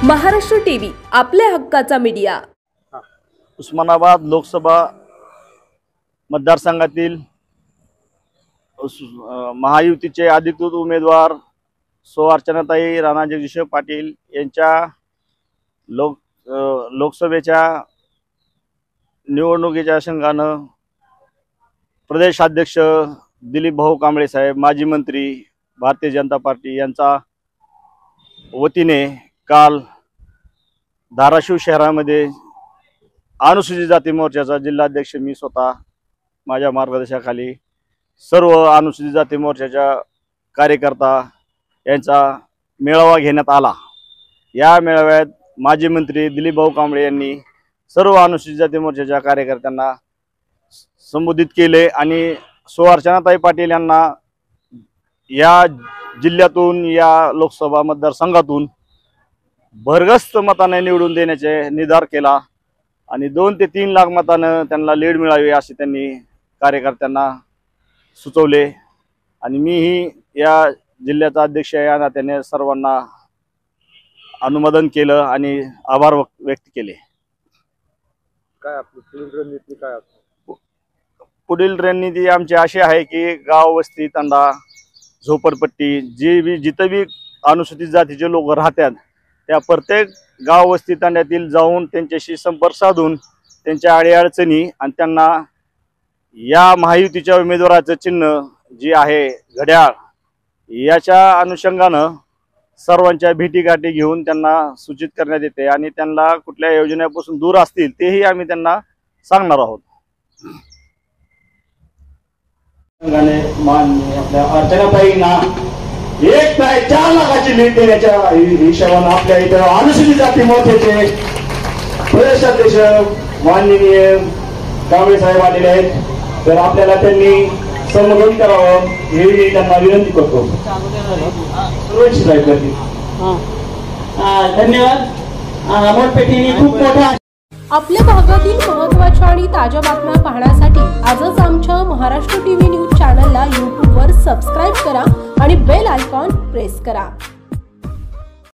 Maharashtra TV आपल्या हक्काचा media. Osmanabad Lok Sabha मतदारसंघातील महायुतीचे अधिकृत उमेदवार सौ अर्चनाताई राणा जगदीश पाटील यांच्या लोकसभेच्या निवडणुकीच्या अनुषंगानं प्रदेशाध्यक्ष दिलीप भाऊ कांबळे साहेब, माजी मंत्री भारतीय जनता पार्टी यांचा वतीने काल धाराशिव शहरामध्ये अनुसूचित जाती मोर्चाचा जिल्हाध्यक्ष मी स्वतः माझ्या मार्गदर्शनाखाली सर्व अनुसूचित जाती मोर्चाच्या कार्यकर्ता यांचा मेळावा घेण्यात आला। या मेळाव्यात माजी मंत्री दिलीप भाऊ कांबळे यांनी सर्व अनुसूचित जाती मोर्चाच्या कार्यकर्त्यांना संबोधित केले आणि सौ अर्चनाताई पाटील यांना या जिल्ह्यातून या लोकसभा मतदारसंघातून भरगस्त मताने निवडून देण्याचे निर्धार केला आणि 2 ते 3 लाख मताने त्यांना लीड मिळावी असे त्यांनी कार्यकर्त्यांना सुचवले आणि मीही या जिल्ह्याचा अध्यक्ष या नात्याने सर्वांना अनुमोदन केलं आणि आभार व्यक्त केले। काय आपली पुढील रणनीती काय आहे? पुढील रणनीती आमची अशी आहे की गाव वस्ती तांडा झोपडपट्टी जिथे भी अनुसूचित जातीचे लोक राहतात त्या प्रत्येक गाव वस्ती तांड्यातील जाऊन त्यांच्याशी संपर्क साधून त्यांच्या अडीअडचणी आणि त्यांना या महायुतीच्या उमेदवाराचं चिन्ह जे आहे घड्याळ याच्या अनुषंगानं सर्वांच्या भेटीगाठी घेऊन त्यांना सूचित करण्यात येते आणि त्यांना कुठल्या योजनेपासून दूर असतील तेही आम्ही त्यांना सांगणार आहोत। आपल्या अर्चनाताईंना 1.4 लाखाची लीड देण्याच्या हिशोबाने आपल्या इथं अनुसूचित जाती मोर्चाचे प्रदेशाध्यक्ष माननीय कांबळे साहेब आलेले आहेत, तर आपल्याला त्यांनी संबोधन करावं हे मी त्यांना विनंती करतो। धन्यवाद। मोठपेठीने खूप मोठा आपल्या भागातील महत्त्वाच्या आणि ताज्या बातम्या पाहण्यासाठी आजच आमच्या महाराष्ट्र टीव्ही न्यूज चॅनलला YouTube वर सबस्क्राइब करा आणि बेल आयकॉन प्रेस करा।